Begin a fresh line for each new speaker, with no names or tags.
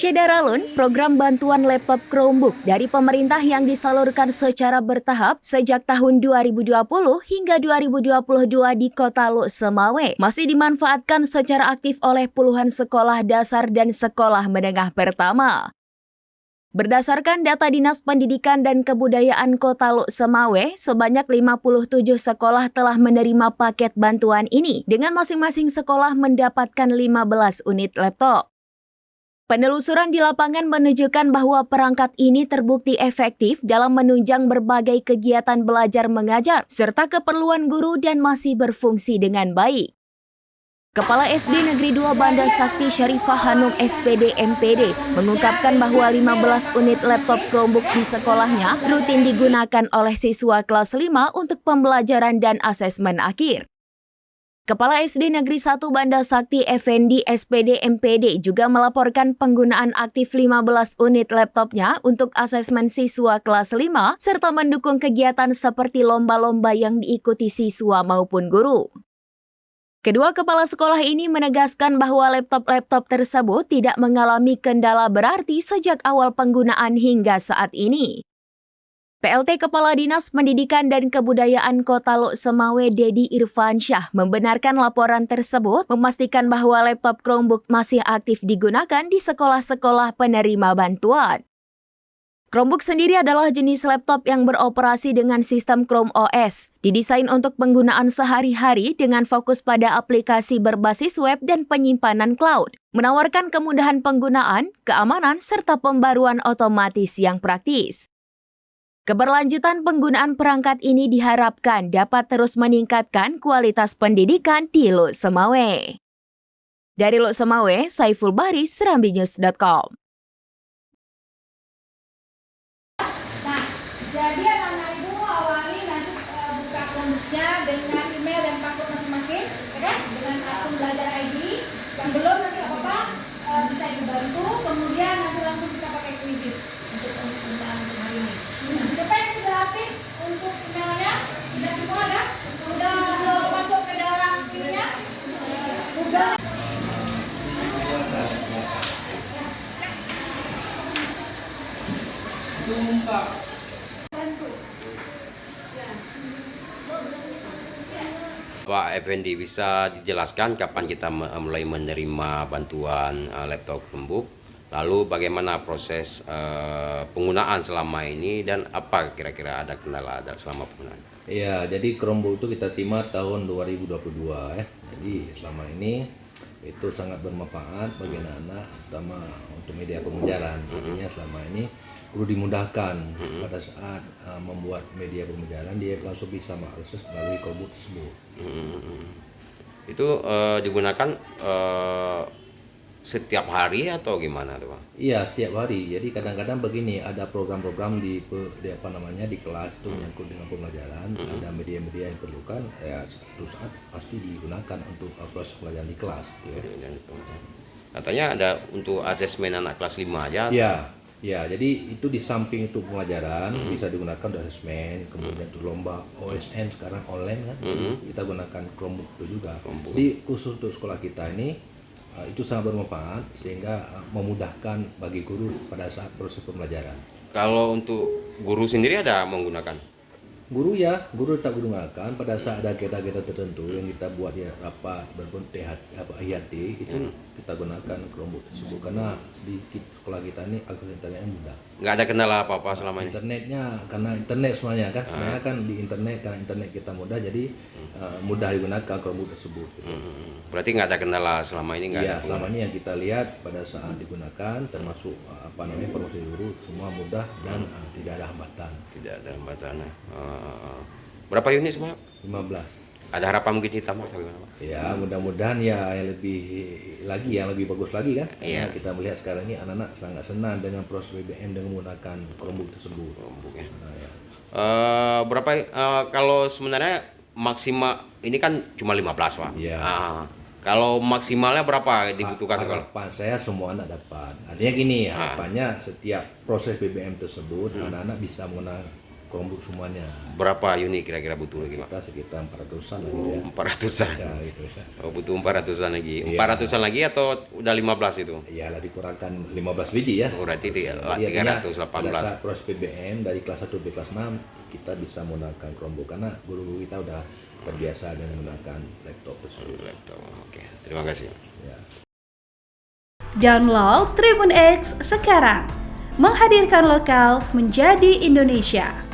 Syederalun, program bantuan laptop Chromebook dari pemerintah yang disalurkan secara bertahap sejak tahun 2020 hingga 2022 di Kota Luk Semawe masih dimanfaatkan secara aktif oleh puluhan sekolah dasar dan sekolah menengah pertama. Berdasarkan data Dinas Pendidikan dan Kebudayaan Kota Luk Semawe, sebanyak 57 sekolah telah menerima paket bantuan ini dengan masing-masing sekolah mendapatkan 15 unit laptop. Penelusuran di lapangan menunjukkan bahwa perangkat ini terbukti efektif dalam menunjang berbagai kegiatan belajar mengajar serta keperluan guru dan masih berfungsi dengan baik. Kepala SD Negeri 2 Banda Sakti Syarifah Hanum SPD MPD mengungkapkan bahwa 15 unit laptop Chromebook di sekolahnya rutin digunakan oleh siswa kelas 5 untuk pembelajaran dan asesmen akhir. Kepala SD Negeri 1 Banda Sakti Effendi SPD MPD juga melaporkan penggunaan aktif 15 unit laptopnya untuk asesmen siswa kelas 5 serta mendukung kegiatan seperti lomba-lomba yang diikuti siswa maupun guru. Kedua kepala sekolah ini menegaskan bahwa laptop-laptop tersebut tidak mengalami kendala berarti sejak awal penggunaan hingga saat ini. PLT Kepala Dinas Pendidikan dan Kebudayaan Kota Luk Semawe Dedi Irfansyah membenarkan laporan tersebut, memastikan bahwa laptop Chromebook masih aktif digunakan di sekolah-sekolah penerima bantuan. Chromebook sendiri adalah jenis laptop yang beroperasi dengan sistem Chrome OS, didesain untuk penggunaan sehari-hari dengan fokus pada aplikasi berbasis web dan penyimpanan cloud, menawarkan kemudahan penggunaan, keamanan, serta pembaruan otomatis yang praktis. Keberlanjutan penggunaan perangkat ini diharapkan dapat terus meningkatkan kualitas pendidikan di Luk Semawe. Dari Luk Semawe, Saiful Bahri, serambinews.com.
Nah, jadi anak-anak ibu awali nanti buka Chromebooknya dengan email dan password masing-masing, ya kan? Dengan akun belajar ID. Yang belum nanti apa-apa bisa dibantu. Kemudian nanti langsung kita pakai quizzes untuk penggunaan hari ini. Siapa yang sudah aktif untuk emailnya? Sudah semua ada? Sudah masuk ke dalam emailnya? Udah.
Pak Effendi, bisa dijelaskan kapan kita mulai menerima bantuan laptop Chromebook? Lalu bagaimana proses penggunaan selama ini dan apa kira-kira ada kendala selama penggunaan?
Ya, jadi Chromebook itu kita terima tahun 2022 ya. Jadi selama ini itu sangat bermanfaat bagi anak-anak, terutama untuk media pembelajaran. Artinya selama ini guru dimudahkan pada saat membuat media pembelajaran, dia langsung bisa mengakses melalui Chromebook tersebut.
Itu digunakan setiap hari atau gimana tuh, Pak?
Iya, setiap hari. Jadi kadang-kadang begini, ada program-program di apa namanya di kelas itu menyangkut dengan pembelajaran, ada media-media yang diperlukan, ya suatu saat pasti digunakan untuk proses pelajaran di kelas. Gitu ya.
Katanya ada untuk asesmen anak kelas 5 aja.
Ya, jadi itu di samping itu pelajaran bisa digunakan untuk asesmen, kemudian untuk lomba OSN sekarang online kan, kita gunakan Chromebook itu juga. Di khusus untuk sekolah kita ini itu sangat bermanfaat sehingga memudahkan bagi guru pada saat proses pembelajaran.
Kalau untuk guru sendiri ada menggunakan?
Guru tetap digunakan pada saat ada kegiatan tertentu yang kita buat ya rapat berbentuk IHT itu kita gunakan Chromebook tersebut karena di sekolah kita ini akses internetnya mudah.
Nggak ada kendala apa-apa selama ini?
Internetnya karena internet semuanya kan, sebenarnya kan di internet karena internet kita mudah jadi mudah digunakan Chromebook tersebut. Gitu.
Berarti nggak ada kendala selama ini? Nggak ada.
Selama ini yang kita lihat pada saat digunakan termasuk promosi guru semua mudah dan tidak ada hambatan.
Tidak ada hambatan. Berapa unit semua?
15.
Ada harapan mungkin ditambah atau gimana, Pak?
Ya, mudah-mudahan ya yang lebih bagus lagi kan. Karena kita melihat sekarang ini anak-anak sangat senang dengan proses BBM dengan menggunakan Chromebook tersebut.
Berapa kalau sebenarnya maksimal ini kan cuma 15, Pak.
Iya.
Kalau maksimalnya berapa dibutuhkan sekolah?
Harapan saya semua anak dapat. Artinya gini, harapannya setiap proses BBM tersebut anak-anak bisa menggunakan Chromebook semuanya.
Berapa unit kira-kira butuh lagi, Pak?
Kita sekitar 400-an lah gitu ya.
400-an.
Ya gitu ya.
Oh, butuh 400-an lagi.
Iya.
400-an lagi atau udah 15 itu?
Iyalah dikurangkan 15 biji ya.
Oh, berarti
Jadi artinya
318.
pada saat proses PBM dari kelas 1 sampai kelas 6 kita bisa menggunakan Chromebook karena guru-guru kita udah terbiasa dengan menggunakan laptop tersebut.
Laptop. Oke, terima kasih.
Ya.
Download Tribun X sekarang. Menghadirkan lokal menjadi Indonesia.